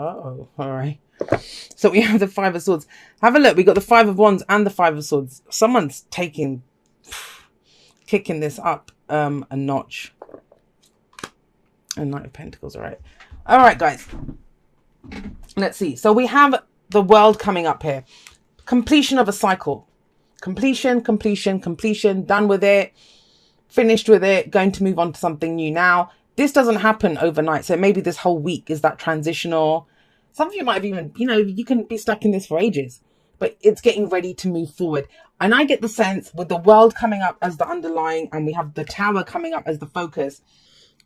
Oh, all right. So we have the Five of Swords. Have a look. We got the Five of Wands and the Five of Swords. Someone's kicking this up a notch. And Knight of Pentacles. All right, guys. Let's see. So we have the World coming up here. Completion of a cycle. Completion. Done with it. Finished with it. Going to move on to something new now. This doesn't happen overnight. So maybe this whole week is that transitional. Some of you might have even, you can be stuck in this for ages. But it's getting ready to move forward. And I get the sense with the World coming up as the underlying and we have the Tower coming up as the focus,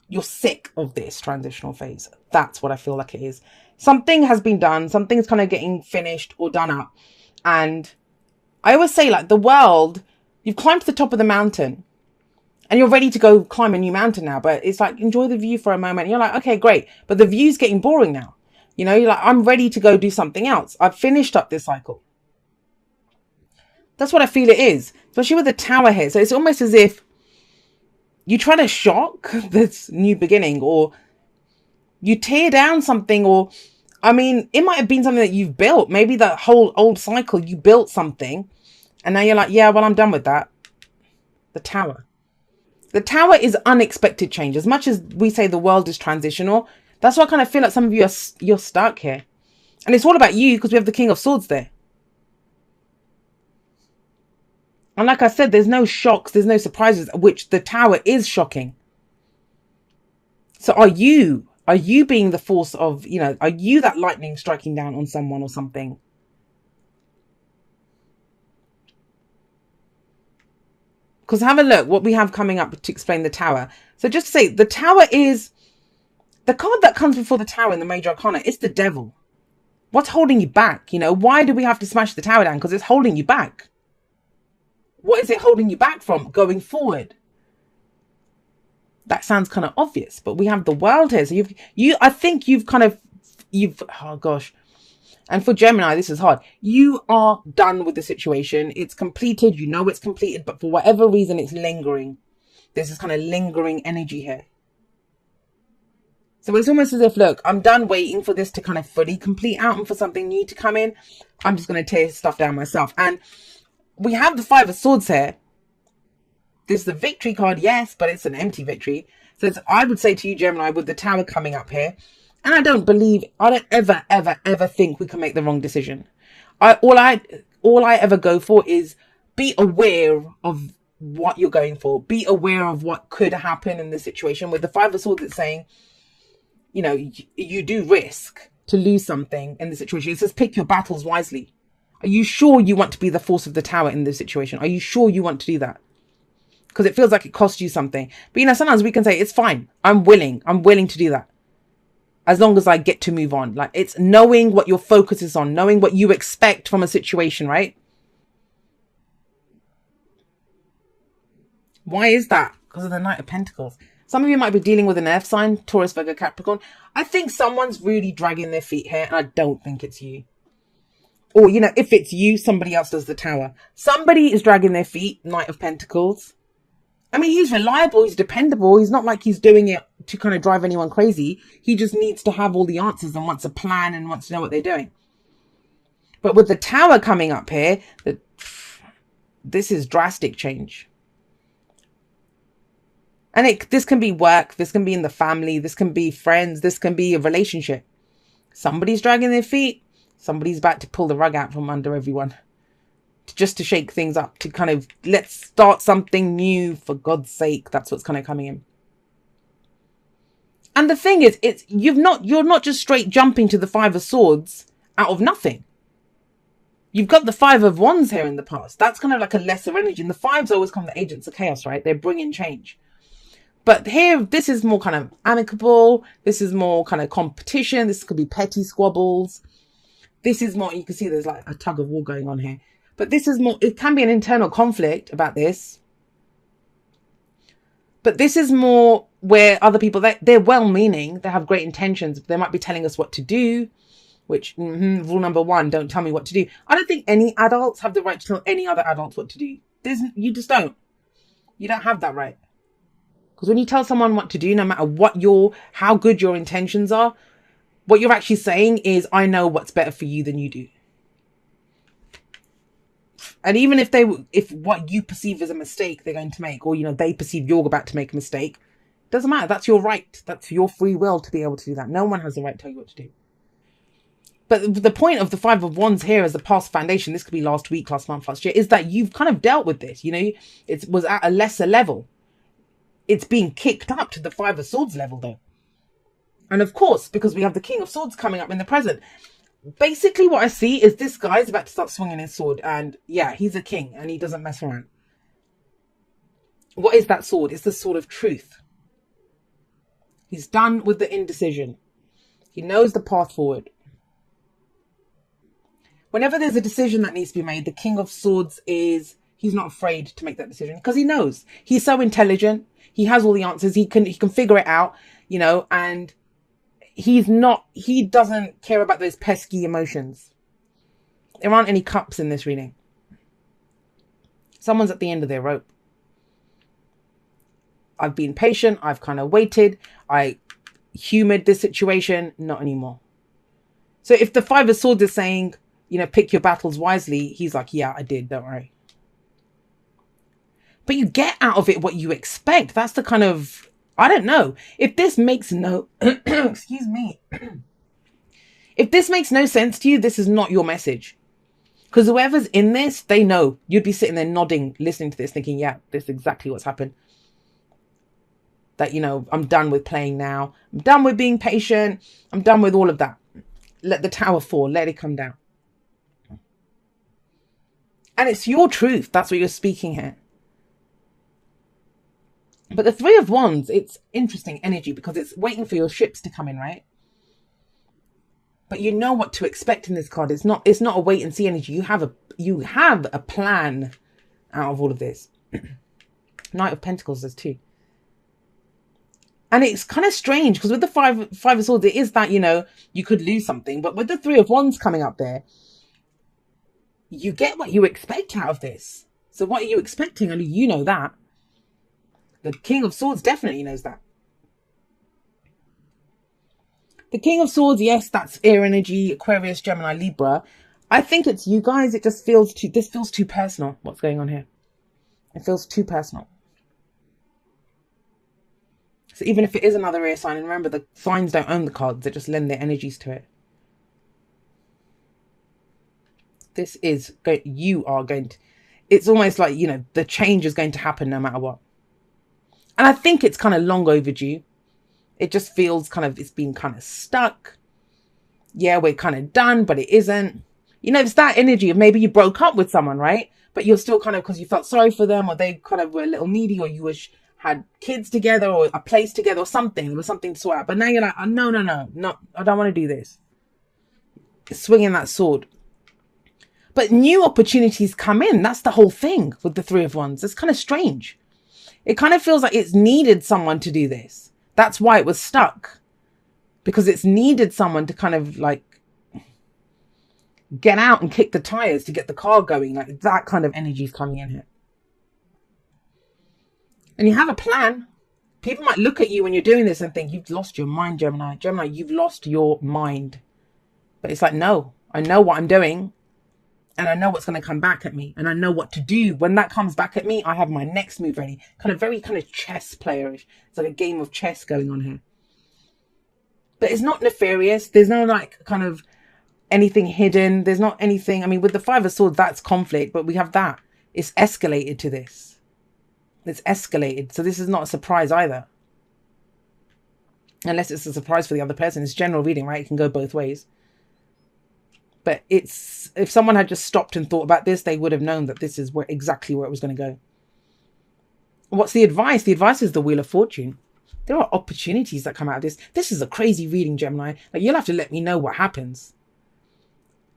you're sick of this transitional phase. That's what I feel like it is. Something has been done. Something's kind of getting finished or done up. And I always say, like, the World, you've climbed to the top of the mountain and you're ready to go climb a new mountain now. But it's like, enjoy the view for a moment. And you're like, okay, great. But the view's getting boring now. You're like, I'm ready to go do something else. I've finished up this cycle. That's what I feel it is, especially with the Tower here. So it's almost as if you try to shock this new beginning, or you tear down something, or, it might have been something that you've built. Maybe that whole old cycle, you built something and now you're like, yeah, well, I'm done with that. The Tower. The Tower is unexpected change. As much as we say the world is transitional, that's why I kind of feel like some of you you're stuck here. And it's all about you because we have the King of Swords there. And like I said, there's no shocks, there's no surprises, which the Tower is shocking. So are you being the force of, are you that lightning striking down on someone or something? Because have a look what we have coming up to explain the Tower. So just to say, the Tower is the card that comes before the Tower in the Major Arcana. It's the Devil. What's holding you back? Why do we have to smash the Tower down? Because it's holding you back. What is it holding you back from going forward? That sounds kind of obvious, but we have the World here. So I think you've oh gosh. And for Gemini, this is hard. You are done with the situation. It's completed. It's completed, but for whatever reason, it's lingering. There's this kind of lingering energy here. So it's almost as if, look, I'm done waiting for this to kind of fully complete out and for something new to come in. I'm just going to tear stuff down myself. And we have the Five of Swords here. This is the victory card, yes, but it's an empty victory. So I would say to you, Gemini, with the Tower coming up here, and I don't ever think we can make the wrong decision. All I ever go for is be aware of what you're going for. Be aware of what could happen in the situation. With the Five of Swords, it's saying, you do risk to lose something in the situation. It says pick your battles wisely. Are you sure you want to be the force of the Tower in this situation? Are you sure you want to do that? Because it feels like it costs you something. But sometimes we can say, it's fine. I'm willing to do that. As long as I get to move on. Like, it's knowing what your focus is on, knowing what you expect from a situation, right? Why is that? Because of the Knight of Pentacles. Some of you might be dealing with an earth sign, Taurus, Virgo, Capricorn. I think someone's really dragging their feet here, and I don't think it's you. Or, if it's you, somebody else does the Tower. Somebody is dragging their feet, Knight of Pentacles. He's reliable, he's dependable. He's not like he's doing it to kind of drive anyone crazy. He just needs to have all the answers and wants a plan and wants to know what they're doing. But with the Tower coming up here, this is drastic change. And this can be work, this can be in the family, this can be friends, this can be a relationship. Somebody's dragging their feet. Somebody's about to pull the rug out from under everyone. Just to shake things up, to kind of, let's start something new, for God's sake. That's what's kind of coming in. And the thing is, you're not just straight jumping to the Five of Swords out of nothing. You've got the Five of Wands here in the past. That's kind of like a lesser energy. And the fives always come the agents of chaos, right? They're bringing change. But here, this is more kind of amicable. This is more kind of competition. This could be petty squabbles. This is more, you can see there's like a tug of war going on here. But this is more, it can be an internal conflict about this. But this is more where other people, they're well-meaning, they have great intentions. They might be telling us what to do, which, rule number one, don't tell me what to do. I don't think any adults have the right to tell any other adults what to do. You just don't. You don't have that right. Because when you tell someone what to do, no matter how good your intentions are, What you're actually saying is, I know what's better for you than you do. And even if what you perceive as a mistake they're going to make, or, you know, they perceive you're about to make a mistake, doesn't matter. That's your right. That's your free will to be able to do that. No one has the right to tell you what to do. But the point of the Five of Wands here as the past foundation, this could be last week, last month, last year, is that you've kind of dealt with this. You know, it was at a lesser level. It's being kicked up to the Five of Swords level, though. And of course, because we have the King of Swords coming up in the present, basically what I see is this guy's about to start swinging his sword. And yeah, he's a king and he doesn't mess around. What is that sword? It's the sword of truth. He's done with the indecision. He knows the path forward. Whenever there's a decision that needs to be made, the King of Swords he's not afraid to make that decision because he knows. He's so intelligent. He has all the answers. He can figure it out, you know, and he doesn't care about those pesky emotions. There aren't any cups in this reading. Someone's at the end of their rope. I've been patient. I've kind of waited. I humored this situation. Not anymore. So if the Five of Swords is saying, you know, pick your battles wisely, he's like, yeah, I did. Don't worry. But you get out of it what you expect. That's the kind of, I don't know. If this makes no, excuse me. If this makes no sense to you, this is not your message. Because whoever's in this, they know. You'd be sitting there nodding, listening to this, thinking, yeah, this is exactly what's happened. That, you know, I'm done with playing now. I'm done with being patient. I'm done with all of that. Let the tower fall. Let it come down. And it's your truth. That's what you're speaking here. But the Three of Wands, it's interesting energy because it's waiting for your ships to come in, right? But you know what to expect in this card. It's not a wait and see energy. You have a plan out of all of this. Knight of Pentacles, there's two. And it's kind of strange because with the five of Swords, it is that, you know, you could lose something. But with the Three of Wands coming up there, you get what you expect out of this. So what are you expecting? Only you know that. The King of Swords definitely knows that. The King of Swords, yes, that's air energy, Aquarius, Gemini, Libra. I think it's you guys. It just feels this feels too personal. What's going on here? It feels too personal. So even if it is another air sign, and remember the signs don't own the cards, they just lend their energies to it. This is, you are going to, it's almost like, you know, the change is going to happen no matter what. And I think it's kind of long overdue. It just feels kind of, it's been kind of stuck. Yeah, we're kind of done, but it isn't. You know, it's that energy of maybe you broke up with someone, right? But you're still kind of, because you felt sorry for them, or they kind of were a little needy, or you had kids together, or a place together, or something. There was something to sort out. But now you're like, oh, no, I don't want to do this. Swinging that sword. But new opportunities come in. That's the whole thing with the Three of Wands. It's kind of strange. It kind of feels like it's needed someone to do this. That's why it was stuck. Because it's needed someone to kind of like get out and kick the tires to get the car going. Like that kind of energy is coming in here. And you have a plan. People might look at you when you're doing this and think, you've lost your mind, Gemini. Gemini, you've lost your mind. But it's like, no, I know what I'm doing. And I know what's going to come back at me. And I know what to do. When that comes back at me, I have my next move ready. Very chess playerish. It's like a game of chess going on here. But it's not nefarious. There's no like kind of anything hidden. There's not anything. I mean, with the Five of Swords, that's conflict. But we have that. It's escalated to this. It's escalated. So this is not a surprise either. Unless it's a surprise for the other person. It's general reading, right? It can go both ways. But it's, if someone had just stopped and thought about this, they would have known that this is exactly where it was going to go. What's the advice? The advice is the Wheel of Fortune. There are opportunities that come out of this. This is a crazy reading, Gemini. Like, you'll have to let me know what happens.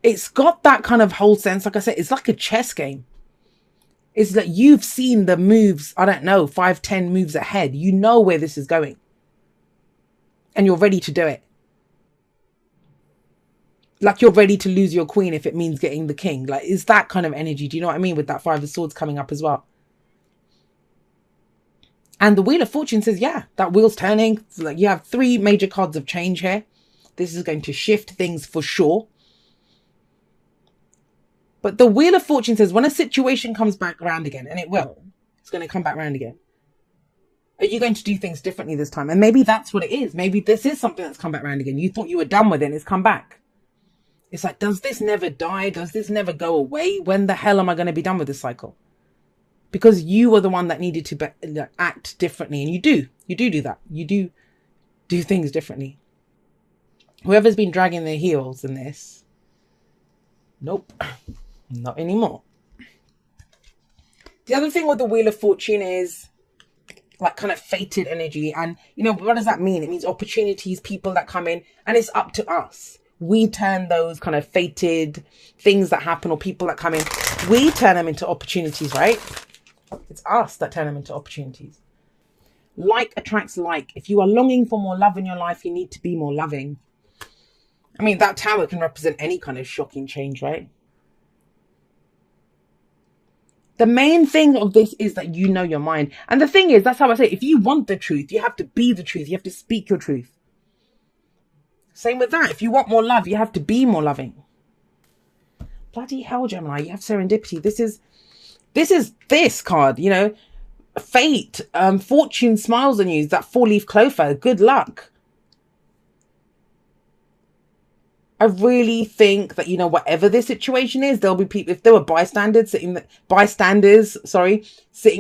It's got that kind of whole sense. Like I said, it's like a chess game. It's like you've seen the moves, I don't know, 5, 10 moves ahead. You know where this is going. And you're ready to do it. Like you're ready to lose your queen if it means getting the king. Like, is that kind of energy? Do you know what I mean? With that Five of Swords coming up as well. And the Wheel of Fortune says, yeah, that wheel's turning. So like you have 3 major cards of change here. This is going to shift things for sure. But the Wheel of Fortune says when a situation comes back around again, and it will, it's going to come back around again. Are you going to do things differently this time? And maybe that's what it is. Maybe this is something that's come back around again. You thought you were done with it and it's come back. It's like, does this never die? Does this never go away? When the hell am I going to be done with this cycle? Because you were the one that needed to act differently. And you do that. You do things differently. Whoever's been dragging their heels in this, nope, not anymore. The other thing with the Wheel of Fortune is like kind of fated energy. And, you know, what does that mean? It means opportunities, people that come in, and it's up to us. We turn those kind of fated things that happen or people that come in, we turn them into opportunities, right? It's us that turn them into opportunities. Like attracts like. If you are longing for more love in your life, you need to be more loving. I mean, that tower can represent any kind of shocking change, right? The main thing of this is that you know your mind. And the thing is, that's how I say, if you want the truth, you have to be the truth. You have to speak your truth. Same with that. If you want more love, you have to be more loving. Bloody hell, Gemini, you have serendipity. This is this card, you know, fate, fortune smiles on you, that 4-leaf clover, good luck. I really think that, you know, whatever this situation is, there'll be people, if there were bystanders sitting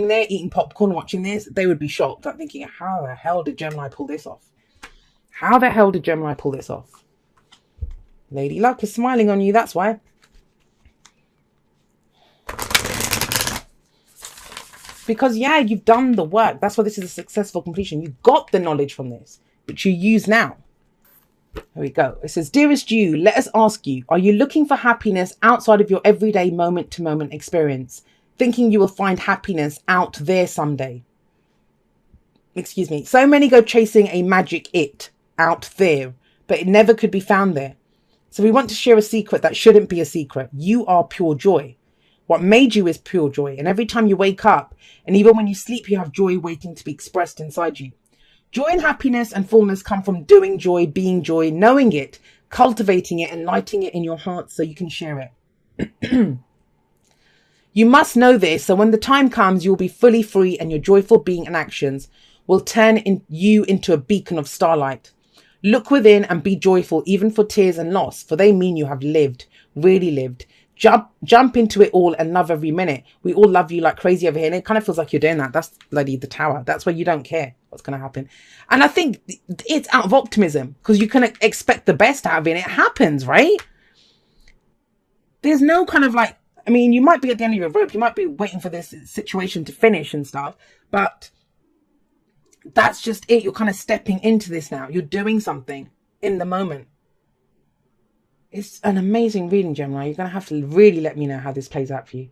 there eating popcorn watching this, they would be shocked. I'm thinking, how the hell did Gemini pull this off? How the hell did Gemini pull this off? Lady Luck is smiling on you, that's why. Because, yeah, you've done the work. That's why this is a successful completion. You got the knowledge from this, which you use now. Here we go. It says, dearest you, let us ask you, are you looking for happiness outside of your everyday moment-to-moment experience, thinking you will find happiness out there someday? Excuse me. So many go chasing a magic it out there, but it never could be found there. So we want to share a secret that shouldn't be a secret. You are pure joy. What made you is pure joy. And every time you wake up, and even when you sleep, you have joy waiting to be expressed inside you. Joy and happiness and fullness come from doing joy, being joy, knowing it, cultivating it, and lighting it in your heart so you can share it. You must know this, so when the time comes, you'll be fully free, and your joyful being and actions will turn you into a beacon of starlight. Look within and be joyful, even for tears and loss, for they mean you have lived, really lived. Jump into it all and love every minute. We all love you like crazy over here. And it kind of feels like you're doing that. That's bloody the tower. That's where you don't care what's going to happen. And I think it's out of optimism because you can expect the best out of it. It happens, right? There's no kind of like, I mean, you might be at the end of your rope. You might be waiting for this situation to finish and stuff. But that's just it. You're kind of stepping into this now. You're doing something in the moment. It's an amazing reading, Gemini. You're going to have to really let me know how this plays out for you.